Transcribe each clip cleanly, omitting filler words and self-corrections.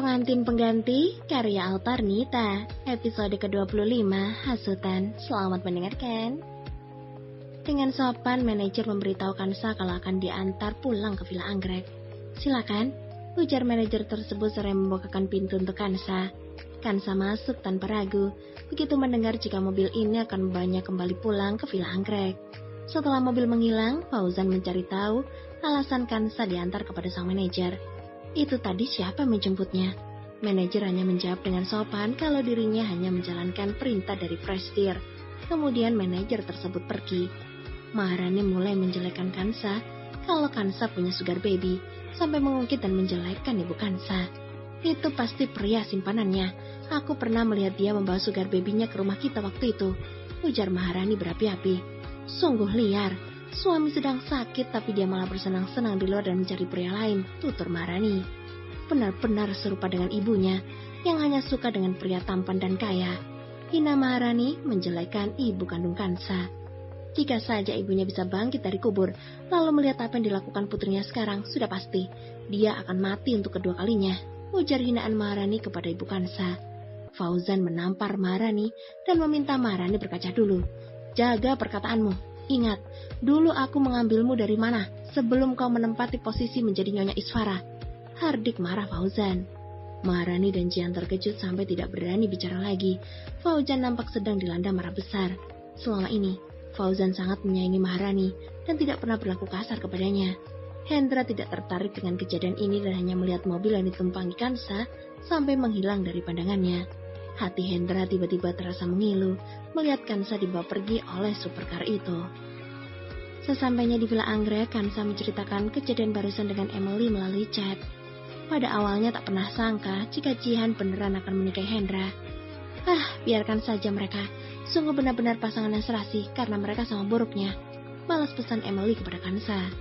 Pengantin Pengganti, karya Altarnita, episode ke-25, Hasutan. Selamat mendengarkan. Dengan sopan, manajer memberitahu Kansa kalau akan diantar pulang ke Villa Anggrek. Silakan, ujar manajer tersebut seraya membukakan pintu untuk Kansa. Kansa masuk tanpa ragu, begitu mendengar jika mobil ini akan membawanya kembali pulang ke Villa Anggrek. Setelah mobil menghilang, Fauzan mencari tahu alasan Kansa diantar kepada sang manajer. Itu tadi siapa menjemputnya? Manajer hanya menjawab dengan sopan kalau dirinya hanya menjalankan perintah dari presidir. Kemudian manajer tersebut pergi. Maharani mulai menjelekkan Kansa kalau Kansa punya sugar baby, sampai mengungkit dan menjelekkan ibu Kansa. Itu pasti pria simpanannya. Aku pernah melihat dia membawa sugar baby-nya ke rumah kita waktu itu, ujar Maharani berapi-api. Sungguh liar. Suami sedang sakit tapi dia malah bersenang-senang di luar dan mencari pria lain, tutur Maharani. Benar-benar serupa dengan ibunya yang hanya suka dengan pria tampan dan kaya. Hina Maharani menjelekkan ibu kandung Kansa. Jika saja ibunya bisa bangkit dari kubur lalu melihat apa yang dilakukan putrinya sekarang, sudah pasti dia akan mati untuk kedua kalinya, ujar hinaan Maharani kepada ibu Kansa. Fauzan menampar Maharani dan meminta Maharani berkaca dulu. Jaga perkataanmu. Ingat, dulu aku mengambilmu dari mana sebelum kau menempati posisi menjadi Nyonya Isfara. Hardik marah Fauzan. Maharani dan Jian terkejut sampai tidak berani bicara lagi. Fauzan nampak sedang dilanda marah besar. Selama ini, Fauzan sangat menyayangi Maharani dan tidak pernah berlaku kasar kepadanya. Hendra tidak tertarik dengan kejadian ini dan hanya melihat mobil yang ditumpangi Kansa sampai menghilang dari pandangannya. Hati Hendra tiba-tiba terasa mengilu melihat Kansa dibawa pergi oleh supercar itu. Sesampainya di Villa Anggrek, Kansa menceritakan kejadian barusan dengan Emily melalui chat. Pada awalnya tak pernah sangka jika Jihan beneran akan menikahi Hendra. Biarkan saja mereka. Sungguh benar-benar pasangan yang serasi karena mereka sama buruknya. Balas pesan Emily kepada Kansa.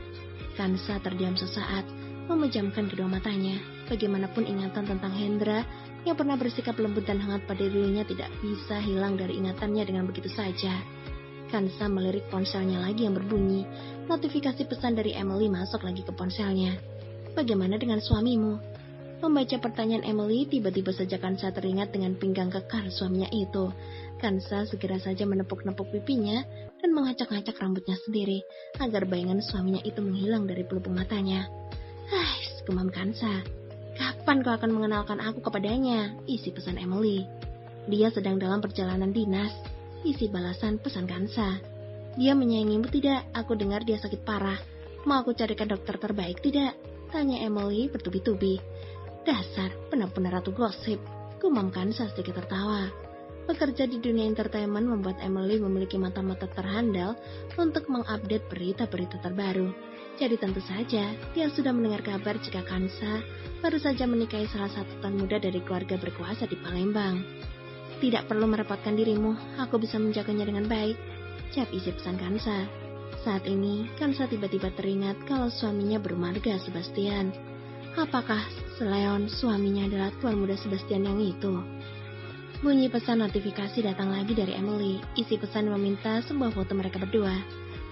Kansa terdiam sesaat, memejamkan kedua matanya. Bagaimanapun ingatan tentang Hendra yang pernah bersikap lembut dan hangat pada dirinya tidak bisa hilang dari ingatannya dengan begitu saja. Kansa melirik ponselnya lagi yang berbunyi. Notifikasi pesan dari Emily masuk lagi ke ponselnya. Bagaimana dengan suamimu? Membaca pertanyaan Emily, tiba-tiba saja Kansa teringat dengan pinggang kekar suaminya itu. Kansa segera saja menepuk-nepuk pipinya dan mengacak-ngacak rambutnya sendiri agar bayangan suaminya itu menghilang dari pelupuk matanya. Gemam Kansa. Kapan kau akan mengenalkan aku kepadanya? Isi pesan Emily. Dia sedang dalam perjalanan dinas. Isi balasan pesan Kansa. Dia menyayangimu tidak? Aku dengar dia sakit parah. Mau aku carikan dokter terbaik tidak? Tanya Emily bertubi-tubi. Dasar, benar-benar ratu gosip. Gumam Kansa sedikit tertawa. Bekerja di dunia entertainment membuat Emily memiliki mata-mata terhandal untuk mengupdate berita-berita terbaru. Jadi tentu saja dia sudah mendengar kabar jika Kansa baru saja menikahi salah satu tuan muda dari keluarga berkuasa di Palembang. Tidak perlu merepotkan dirimu, aku bisa menjaganya dengan baik, jawab isi pesan Kansa. Saat ini, Kansa tiba-tiba teringat kalau suaminya bermarga Sebastian. Apakah Leon suaminya adalah tuan muda Sebastian yang itu? Bunyi pesan notifikasi datang lagi dari Emily. Isi pesan meminta sebuah foto mereka berdua.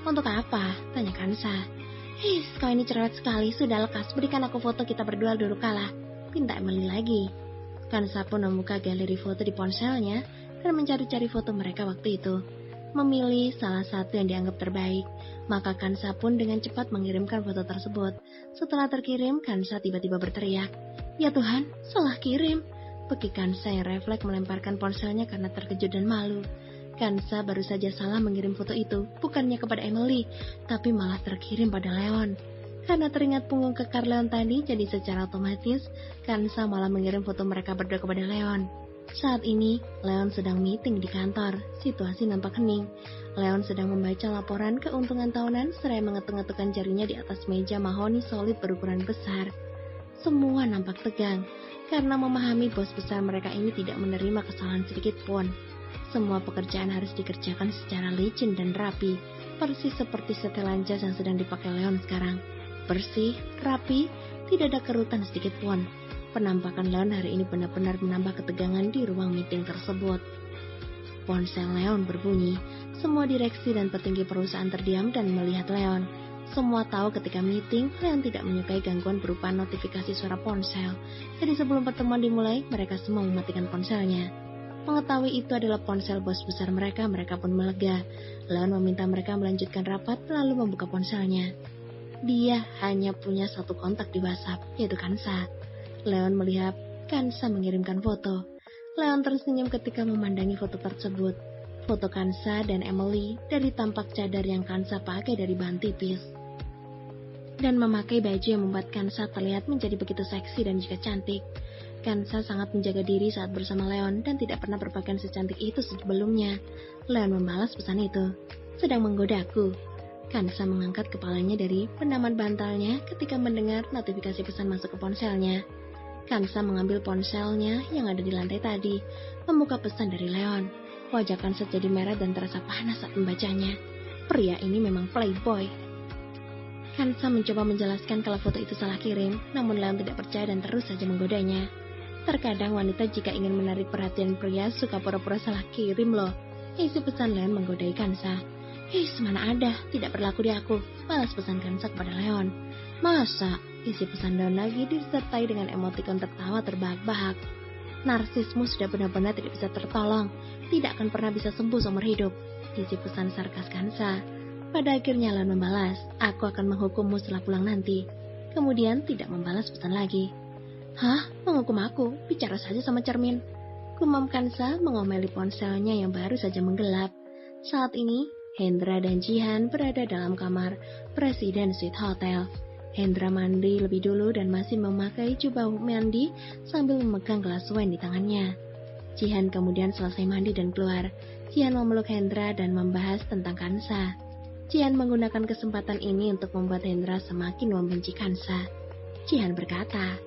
Untuk apa? Tanya Kansa. Kau ini cerewet sekali, sudah lekas, berikan aku foto kita berdua dulu kala, pinta Emily lagi. Kansa pun membuka galeri foto di ponselnya dan mencari-cari foto mereka waktu itu. Memilih salah satu yang dianggap terbaik, maka Kansa pun dengan cepat mengirimkan foto tersebut. Setelah terkirim, Kansa tiba-tiba berteriak, "Ya Tuhan, salah kirim!" Beki Kansa yang refleks melemparkan ponselnya karena terkejut dan malu. Kansa baru saja salah mengirim foto itu, bukannya kepada Emily, tapi malah terkirim pada Leon. Karena teringat punggung kekar Leon tadi, jadi secara otomatis Kansa malah mengirim foto mereka berdua kepada Leon. Saat ini, Leon sedang meeting di kantor. Situasi nampak hening. Leon sedang membaca laporan keuntungan tahunan seraya mengetuk-ngetukkan jarinya di atas meja mahoni solid berukuran besar. Semua nampak tegang, karena memahami bos besar mereka ini tidak menerima kesalahan sedikit pun. Semua pekerjaan harus dikerjakan secara licin dan rapi, persis seperti setelan jas yang sedang dipakai Leon sekarang. Bersih, rapi, tidak ada kerutan sedikit pun. Penampakan Leon hari ini benar-benar menambah ketegangan di ruang meeting tersebut. Ponsel Leon berbunyi. Semua direksi dan petinggi perusahaan terdiam dan melihat Leon. Semua tahu ketika meeting, Leon tidak menyukai gangguan berupa notifikasi suara ponsel. Jadi sebelum pertemuan dimulai, mereka semua mematikan ponselnya. Mengetahui itu adalah ponsel bos besar mereka pun melega. Leon meminta mereka melanjutkan rapat lalu membuka ponselnya. Dia hanya punya satu kontak di WhatsApp, yaitu Kansa. Leon melihat Kansa mengirimkan foto. Leon tersenyum ketika memandangi foto tersebut. Foto Kansa dan Emily dari tampak cadar yang Kansa pakai dari bahan tipis. Dan memakai baju yang membuat Kansa terlihat menjadi begitu seksi dan juga cantik. Kansa sangat menjaga diri saat bersama Leon dan tidak pernah berpakaian secantik itu sebelumnya. Leon membalas pesan itu. Sedang menggodaku. Kansa mengangkat kepalanya dari penaman bantalnya ketika mendengar notifikasi pesan masuk ke ponselnya. Kansa mengambil ponselnya yang ada di lantai tadi, membuka pesan dari Leon. Wajah Kansa jadi merah dan terasa panas saat membacanya. Pria ini memang playboy. Kansa mencoba menjelaskan kalau foto itu salah kirim, namun Leon tidak percaya dan terus saja menggodanya. Terkadang wanita jika ingin menarik perhatian pria suka pura-pura salah kirim loh. Isi pesan Leon menggodai Kansa. Mana ada, tidak berlaku di aku, balas pesan Kansa kepada Leon. Masa? Isi pesan Leon lagi disertai dengan emotikon tertawa terbahak-bahak. Narsismu sudah benar-benar tidak bisa tertolong, tidak akan pernah bisa sembuh seumur hidup. Isi pesan sarkas Kansa. Pada akhirnya Leon membalas, aku akan menghukummu setelah pulang nanti. Kemudian tidak membalas pesan lagi. Hah? Menghukum aku? Bicara saja sama cermin. Gumam Kansa mengomeli ponselnya yang baru saja menggelap. Saat ini, Hendra dan Jihan berada dalam kamar Presiden Suite Hotel. Hendra mandi lebih dulu dan masih memakai jubah mandi sambil memegang gelas wine di tangannya. Jihan kemudian selesai mandi dan keluar. Jihan memeluk Hendra dan membahas tentang Kansa. Jihan menggunakan kesempatan ini untuk membuat Hendra semakin membenci Kansa. Jihan berkata,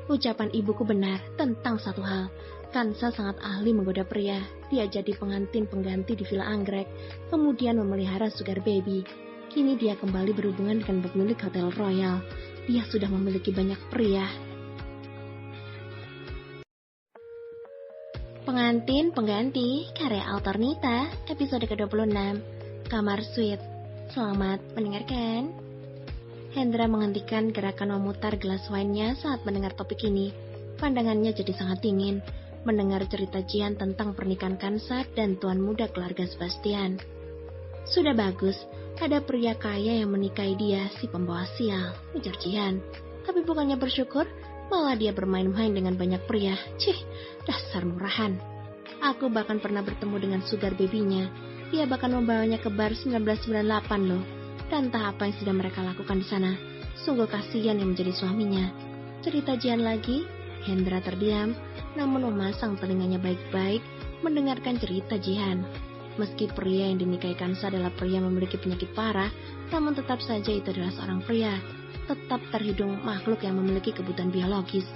ucapan ibuku benar tentang satu hal. Kansa sangat ahli menggoda pria. Dia jadi pengantin pengganti di Villa Anggrek, kemudian memelihara sugar baby. Kini dia kembali berhubungan dengan pemilik Hotel Royal. Dia sudah memiliki banyak pria. Pengantin pengganti karya Alternita, episode ke-26, Kamar Suite. Selamat mendengarkan. Hendra menghentikan gerakan memutar gelas wine-nya saat mendengar topik ini. Pandangannya jadi sangat dingin mendengar cerita Jihan tentang pernikahan Kansa dan tuan muda keluarga Sebastian. Sudah bagus, ada pria kaya yang menikahi dia, si pembawa sial, ujar Jihan. Tapi bukannya bersyukur, malah dia bermain-main dengan banyak pria. Cih, dasar murahan. Aku bahkan pernah bertemu dengan sugar baby-nya. Dia bahkan membawanya ke bar 1998 loh. Dan entah apa yang sudah mereka lakukan di sana. Sungguh kasihan yang menjadi suaminya. Cerita Jihan lagi. Hendra terdiam, namun memasang telinganya baik-baik mendengarkan cerita Jihan. Meski pria yang dinikahi Kansa adalah pria yang memiliki penyakit parah, namun tetap saja itu adalah seorang pria. Tetap terhitung makhluk yang memiliki kebutuhan biologis.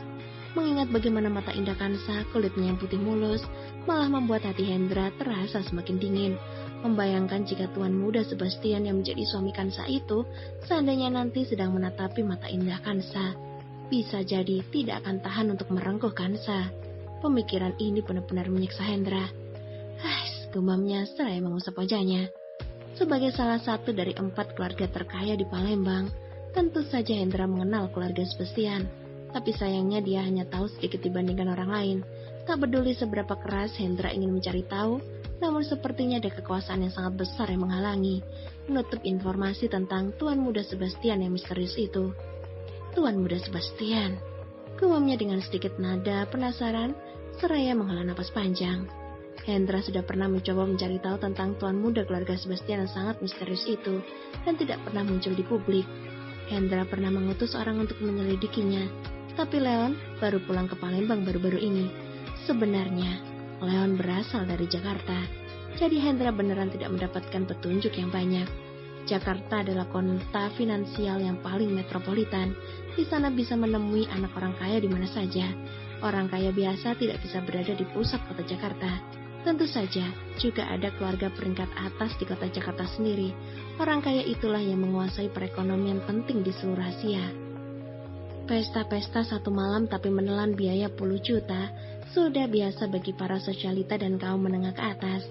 Mengingat bagaimana mata indah Kansa, kulitnya yang putih mulus, malah membuat hati Hendra terasa semakin dingin. Membayangkan jika tuan muda Sebastian yang menjadi suami Kansa itu, seandainya nanti sedang menatapi mata indah Kansa, bisa jadi tidak akan tahan untuk merengkuh Kansa. Pemikiran ini benar-benar menyiksa Hendra. Gumamnya seraya mengusap wajahnya. Sebagai salah satu dari 4 keluarga terkaya di Palembang, tentu saja Hendra mengenal keluarga Sebastian. Tapi sayangnya dia hanya tahu sedikit dibandingkan orang lain. Tak peduli seberapa keras Hendra ingin mencari tahu, namun sepertinya ada kekuasaan yang sangat besar yang menghalangi, menutup informasi tentang tuan muda Sebastian yang misterius itu. Tuan muda Sebastian, gumamnya dengan sedikit nada penasaran, seraya menghela napas panjang. Hendra sudah pernah mencoba mencari tahu tentang tuan muda keluarga Sebastian yang sangat misterius itu, dan tidak pernah muncul di publik. Hendra pernah mengutus orang untuk menyelidikinya, tapi Leon baru pulang ke Palembang baru-baru ini. Sebenarnya, Leon berasal dari Jakarta, jadi Hendra beneran tidak mendapatkan petunjuk yang banyak. Jakarta adalah kota finansial yang paling metropolitan. Di sana bisa menemui anak orang kaya di mana saja. Orang kaya biasa tidak bisa berada di pusat kota Jakarta. Tentu saja, juga ada keluarga peringkat atas di kota Jakarta sendiri. Orang kaya itulah yang menguasai perekonomian penting di seluruh Asia. Pesta-pesta satu malam tapi menelan biaya puluh juta sudah biasa bagi para sosialita dan kaum menengah ke atas.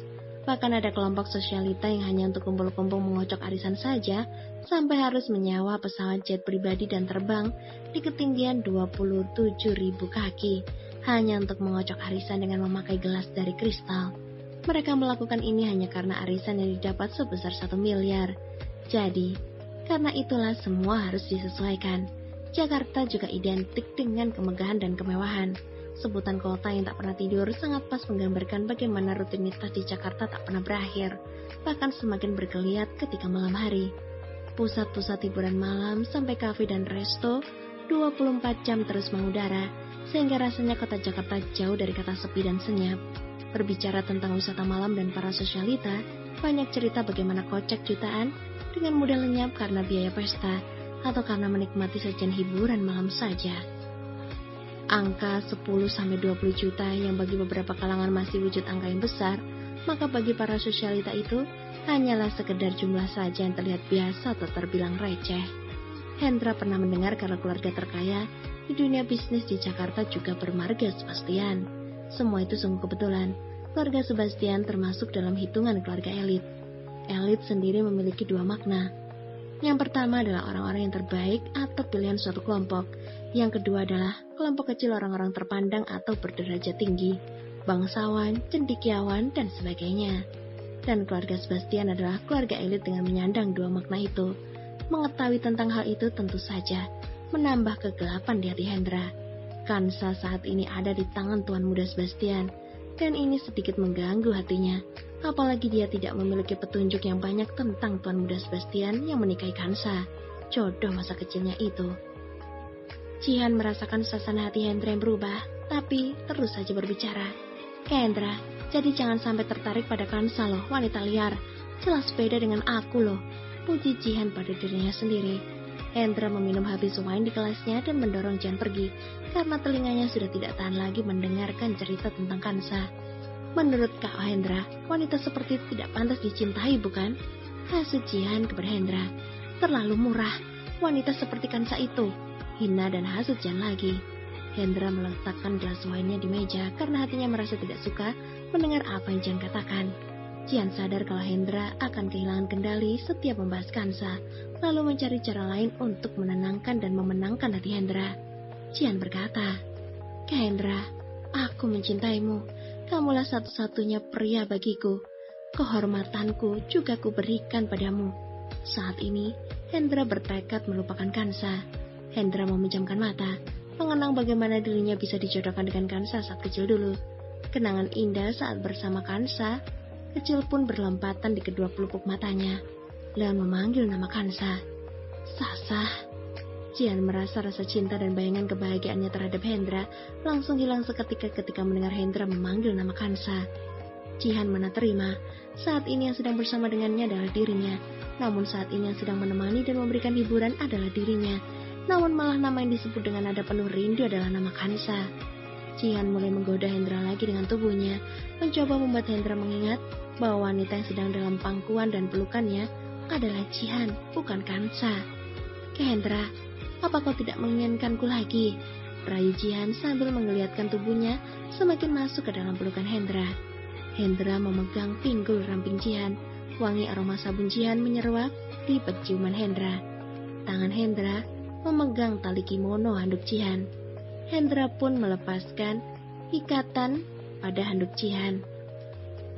Bahkan ada kelompok sosialita yang hanya untuk kumpul-kumpul mengocok arisan saja, sampai harus menyewa pesawat jet pribadi dan terbang di ketinggian 27.000 kaki, hanya untuk mengocok arisan dengan memakai gelas dari kristal. Mereka melakukan ini hanya karena arisan yang didapat sebesar 1 miliar. Jadi, karena itulah semua harus disesuaikan. Jakarta juga identik dengan kemegahan dan kemewahan. Sebutan kota yang tak pernah tidur sangat pas menggambarkan bagaimana rutinitas di Jakarta tak pernah berakhir, bahkan semakin bergeliat ketika malam hari. Pusat-pusat hiburan malam sampai kafe dan resto 24 jam terus mengudara, sehingga rasanya kota Jakarta jauh dari kata sepi dan senyap. Berbicara tentang wisata malam dan para sosialita, banyak cerita bagaimana kocek jutaan dengan mudah lenyap karena biaya pesta, atau karena menikmati sajian hiburan malam saja. Angka 10-20 juta yang bagi beberapa kalangan masih wujud angka yang besar, maka bagi para sosialita itu hanyalah sekedar jumlah saja yang terlihat biasa atau terbilang receh. Hendra pernah mendengar kalau keluarga terkaya di dunia bisnis di Jakarta juga bermarga Sebastian. Semua itu sungguh kebetulan. Keluarga Sebastian termasuk dalam hitungan keluarga elit. Elit sendiri memiliki dua makna. Yang pertama adalah orang-orang yang terbaik atau pilihan suatu kelompok. Yang kedua adalah kelompok kecil orang-orang terpandang atau berderajat tinggi, bangsawan, cendekiawan, dan sebagainya. Dan keluarga Sebastian adalah keluarga elit dengan menyandang dua makna itu. Mengetahui tentang hal itu tentu saja menambah kegelapan di hati Hendra. Kansa saat ini ada di tangan tuan muda Sebastian, dan ini sedikit mengganggu hatinya. Apalagi dia tidak memiliki petunjuk yang banyak tentang tuan muda Sebastian yang menikahi Kansa, jodoh masa kecilnya itu. Jihan merasakan suasana hati Hendra yang berubah, tapi terus saja berbicara. Hendra, jadi jangan sampai tertarik pada Kansa loh, wanita liar. Jelas beda dengan aku loh, puji Jihan pada dirinya sendiri. Hendra meminum habis wine di kelasnya dan mendorong Jihan pergi, karena telinganya sudah tidak tahan lagi mendengarkan cerita tentang Kansa. Menurut Kak Hendra, wanita seperti itu tidak pantas dicintai, bukan? Hasut Jihan kepada Hendra. Terlalu murah, wanita seperti Kansa itu. Hina dan hasut Jihan lagi. Hendra meletakkan gelas wine-nya di meja karena hatinya merasa tidak suka mendengar apa yang Jihan katakan. Jihan sadar kalau Hendra akan kehilangan kendali setiap membahas Kansa, lalu mencari cara lain untuk menenangkan dan memenangkan hati Hendra. Jihan berkata, Kak Hendra, aku mencintaimu. Kamulah satu-satunya pria bagiku. Kehormatanku juga kuberikan padamu. Saat ini, Hendra bertekad melupakan Kansa. Hendra memejamkan mata, mengenang bagaimana dirinya bisa dijodohkan dengan Kansa saat kecil dulu. Kenangan indah saat bersama Kansa, kecil pun berlompatan di kedua pelupuk matanya. Leon memanggil nama Kansa. Sasa. Jihan merasa rasa cinta dan bayangan kebahagiaannya terhadap Hendra langsung hilang seketika ketika mendengar Hendra memanggil nama Kansa. Jihan mana terima, saat ini yang sedang bersama dengannya adalah dirinya. Namun saat ini yang sedang menemani dan memberikan hiburan adalah dirinya. Namun malah nama yang disebut dengan nada penuh rindu adalah nama Kansa. Jihan mulai menggoda Hendra lagi dengan tubuhnya, mencoba membuat Hendra mengingat bahwa wanita yang sedang dalam pangkuan dan pelukannya adalah Jihan, bukan Kansa. Hendra, apa kau tidak menginginkanku lagi? Rayu Jihan sambil menggeliatkan tubuhnya semakin masuk ke dalam pelukan Hendra. Hendra memegang pinggul ramping Jihan. Wangi aroma sabun Jihan menyeruak di penciuman Hendra. Tangan Hendra memegang tali kimono handuk Jihan. Hendra pun melepaskan ikatan pada handuk Jihan.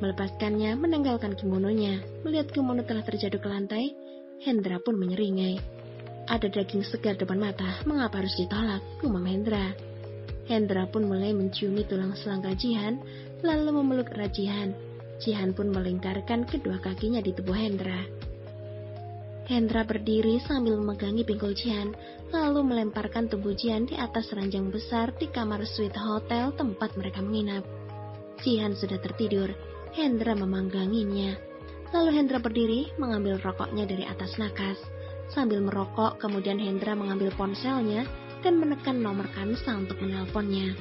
Melepaskannya menanggalkan kimononya. Melihat kimono telah terjatuh ke lantai, Hendra pun menyeringai. Ada daging segar depan mata, mengapa harus ditolak? Gumam Hendra. Hendra pun mulai menciumi tulang selangkah Jihan, lalu memeluk erat Jihan. Jihan pun melingkarkan kedua kakinya di tubuh Hendra. Hendra berdiri sambil memegangi pinggul Jihan, lalu melemparkan tubuh Jihan di atas ranjang besar di kamar suite hotel tempat mereka menginap. Jihan sudah tertidur, Hendra memangganginya. Lalu Hendra berdiri mengambil rokoknya dari atas nakas. Sambil merokok, kemudian Hendra mengambil ponselnya dan menekan nomor Kansa untuk menelponnya.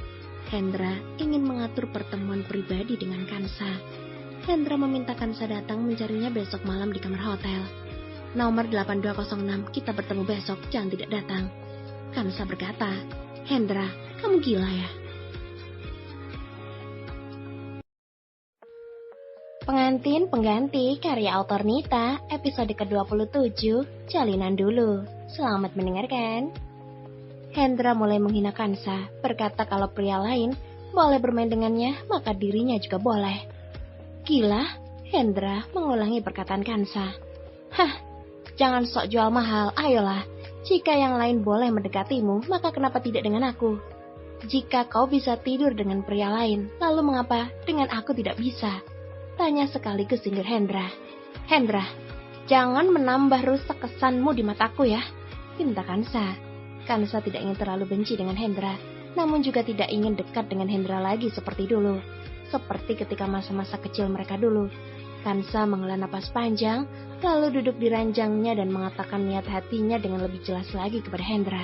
Hendra ingin mengatur pertemuan pribadi dengan Kansa. Hendra meminta Kansa datang mencarinya besok malam di kamar hotel. Nomor 8206, kita bertemu besok, jangan tidak datang. Kansa berkata, Hendra, kamu gila ya? Pengantin Pengganti karya autor Nita, episode ke-27, Jalinan Dulu. Selamat mendengarkan. Hendra mulai menghina Kansa, berkata kalau pria lain boleh bermain dengannya, maka dirinya juga boleh. Gila, Hendra mengulangi perkataan Kansa. Hah, jangan sok jual mahal, ayolah. Jika yang lain boleh mendekatimu, maka kenapa tidak dengan aku? Jika kau bisa tidur dengan pria lain, lalu mengapa dengan aku tidak bisa? Tanya sekaligus sindir Hendra. Hendra, jangan menambah rusak kesanmu di mataku ya, pinta Kansa. Kansa tidak ingin terlalu benci dengan Hendra, namun juga tidak ingin dekat dengan Hendra lagi seperti dulu. Seperti ketika masa-masa kecil mereka dulu. Kansa menghela napas panjang, lalu duduk di ranjangnya dan mengatakan niat hatinya dengan lebih jelas lagi kepada Hendra.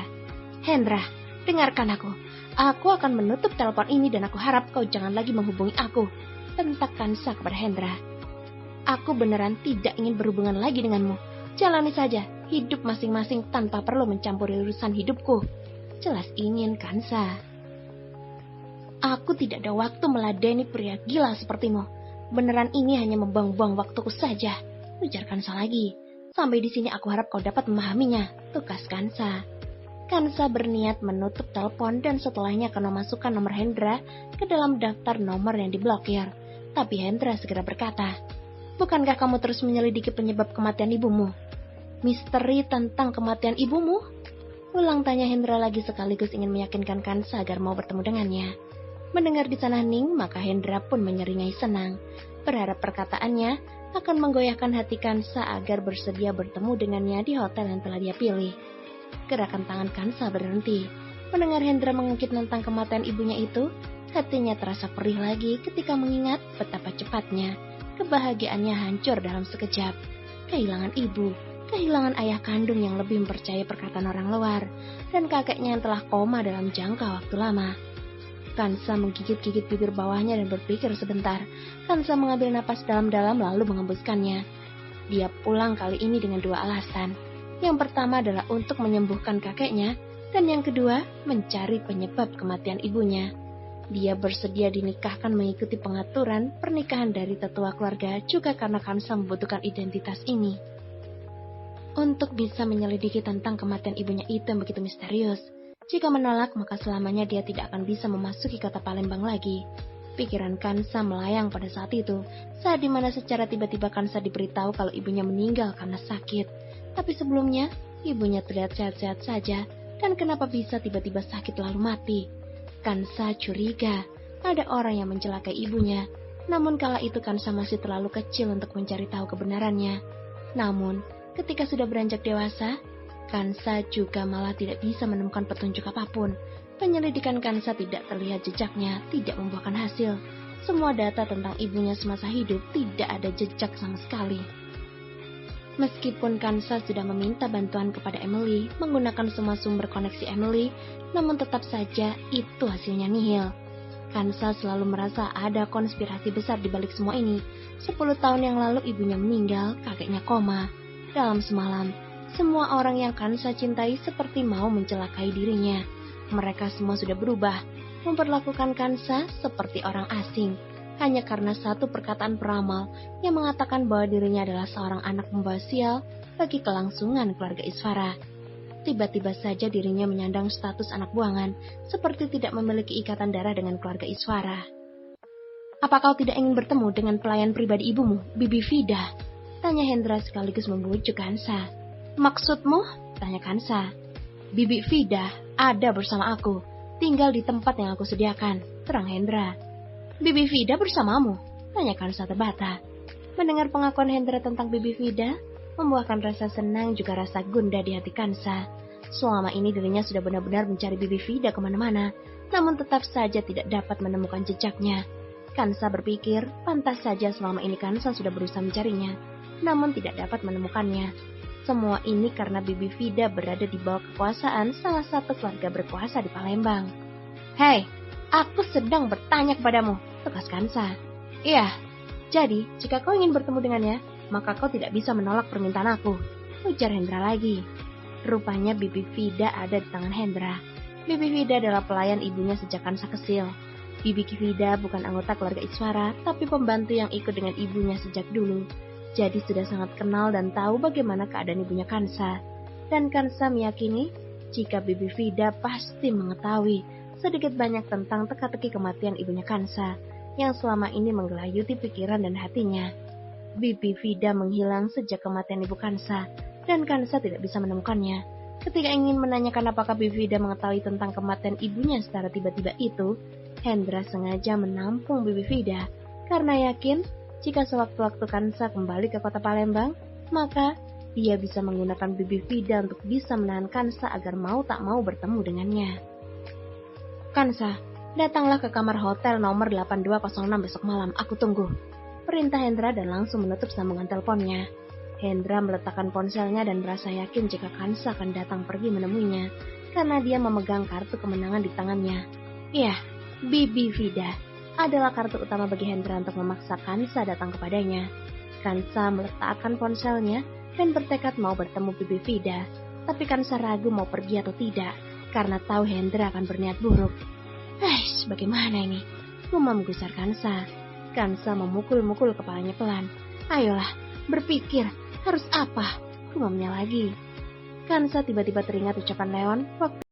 Hendra, dengarkan aku. Aku akan menutup telepon ini dan aku harap kau jangan lagi menghubungi aku. Bentak Kansa kepada Hendra. Aku beneran tidak ingin berhubungan lagi denganmu. Jalani saja hidup masing-masing tanpa perlu mencampuri urusan hidupku. Jelas ingin Kansa. Aku tidak ada waktu meladeni pria gila sepertimu. Beneran ini hanya membuang-buang waktuku saja. Ujar Kansa lagi. Sampai di sini aku harap kau dapat memahaminya. Tugas Kansa. Kansa berniat menutup telepon dan setelahnya akan memasukkan nomor Hendra ke dalam daftar nomor yang diblokir. Tapi Hendra segera berkata, bukankah kamu terus menyelidiki penyebab kematian ibumu? Misteri tentang kematian ibumu? Ulang tanya Hendra lagi sekaligus ingin meyakinkan Kansa agar mau bertemu dengannya. Mendengar di sana hening, maka Hendra pun menyeringai senang. Berharap perkataannya akan menggoyahkan hati Kansa agar bersedia bertemu dengannya di hotel yang telah dia pilih. Gerakan tangan Kansa berhenti. Mendengar Hendra mengungkit tentang kematian ibunya itu, hatinya terasa perih lagi ketika mengingat betapa cepatnya kebahagiaannya hancur dalam sekejap. Kehilangan ibu, kehilangan ayah kandung yang lebih mempercayai perkataan orang luar, dan kakeknya yang telah koma dalam jangka waktu lama. Kansa menggigit-gigit bibir bawahnya dan berpikir sebentar. Kansa mengambil napas dalam-dalam lalu mengembuskannya. Dia pulang kali ini dengan dua alasan. Yang pertama adalah untuk menyembuhkan kakeknya, dan yang kedua mencari penyebab kematian ibunya. Dia bersedia dinikahkan mengikuti pengaturan pernikahan dari tetua keluarga juga karena Kansa membutuhkan identitas ini. Untuk bisa menyelidiki tentang kematian ibunya itu yang begitu misterius. Jika menolak, maka selamanya dia tidak akan bisa memasuki kota Palembang lagi. Pikiran Kansa melayang pada saat itu, saat dimana secara tiba-tiba Kansa diberitahu kalau ibunya meninggal karena sakit. Tapi sebelumnya, ibunya terlihat sehat-sehat saja, dan kenapa bisa tiba-tiba sakit lalu mati? Kansa curiga, ada orang yang mencelakai ibunya. Namun kala itu Kansa masih terlalu kecil untuk mencari tahu kebenarannya. Namun, ketika sudah beranjak dewasa, Kansa juga malah tidak bisa menemukan petunjuk apapun. Penyelidikan Kansa tidak terlihat jejaknya, tidak membuahkan hasil. Semua data tentang ibunya semasa hidup tidak ada jejak sama sekali. Meskipun Kansa sudah meminta bantuan kepada Emily, menggunakan semua sumber koneksi Emily, namun tetap saja itu hasilnya nihil. Kansa selalu merasa ada konspirasi besar di balik semua ini. 10 tahun yang lalu ibunya meninggal, kakeknya koma. Dalam semalam, semua orang yang Kansa cintai seperti mau mencelakai dirinya. Mereka semua sudah berubah, memperlakukan Kansa seperti orang asing. Hanya karena satu perkataan peramal yang mengatakan bahwa dirinya adalah seorang anak pembawa sial bagi kelangsungan keluarga Isfara. Tiba-tiba saja dirinya menyandang status anak buangan, seperti tidak memiliki ikatan darah dengan keluarga Isfara. Apa kau tidak ingin bertemu dengan pelayan pribadi ibumu, Bibi Vida? Tanya Hendra sekaligus membujuk Kansa. Maksudmu? Tanya Kansa. Bibi Vida ada bersama aku, tinggal di tempat yang aku sediakan, terang Hendra. Bibi Vida bersamamu? Tanya Kansa terbata. Mendengar pengakuan Hendra tentang Bibi Vida, membuahkan rasa senang juga rasa gundah di hati Kansa. Selama ini dirinya sudah benar-benar mencari Bibi Vida kemana-mana, namun tetap saja tidak dapat menemukan jejaknya. Kansa berpikir, pantas saja selama ini Kansa sudah berusaha mencarinya, namun tidak dapat menemukannya. Semua ini karena Bibi Vida berada di bawah kekuasaan salah satu keluarga berkuasa di Palembang. Hei! Aku sedang bertanya kepadamu, tegas Kansa. Iya, jadi jika kau ingin bertemu dengannya, maka kau tidak bisa menolak permintaan aku, ujar Hendra lagi. Rupanya Bibi Vida ada di tangan Hendra. Bibi Vida adalah pelayan ibunya sejak Kansa kecil. Bibi Vida bukan anggota keluarga Iswara, tapi pembantu yang ikut dengan ibunya sejak dulu. Jadi sudah sangat kenal dan tahu bagaimana keadaan ibunya Kansa. Dan Kansa meyakini jika Bibi Vida pasti mengetahui sedikit banyak tentang teka-teki kematian ibunya Kansa yang selama ini menggelayuti pikiran dan hatinya. Bibi Vida menghilang sejak kematian ibu Kansa, dan Kansa tidak bisa menemukannya. Ketika ingin menanyakan apakah Bibi Vida mengetahui tentang kematian ibunya secara tiba-tiba itu, Hendra sengaja menampung Bibi Vida karena yakin jika sewaktu-waktu Kansa kembali ke kota Palembang, maka dia bisa menggunakan Bibi Vida untuk bisa menahan Kansa agar mau tak mau bertemu dengannya. Kansa, datanglah ke kamar hotel nomor 8206 besok malam, aku tunggu. Perintah Hendra dan langsung menutup sambungan teleponnya. Hendra meletakkan ponselnya dan merasa yakin jika Kansa akan datang pergi menemuinya, karena dia memegang kartu kemenangan di tangannya. Iya, Bibi Vida adalah kartu utama bagi Hendra untuk memaksa Kansa datang kepadanya. Kansa meletakkan ponselnya dan bertekad mau bertemu Bibi Vida, tapi Kansa ragu mau pergi atau tidak, karena tahu Hendra akan berniat buruk. Bagaimana ini? Gumam gusar Kansa. Kansa memukul-mukul kepalanya pelan. Ayolah, berpikir, harus apa? Gumamnya lagi. Kansa tiba-tiba teringat ucapan Leon waktu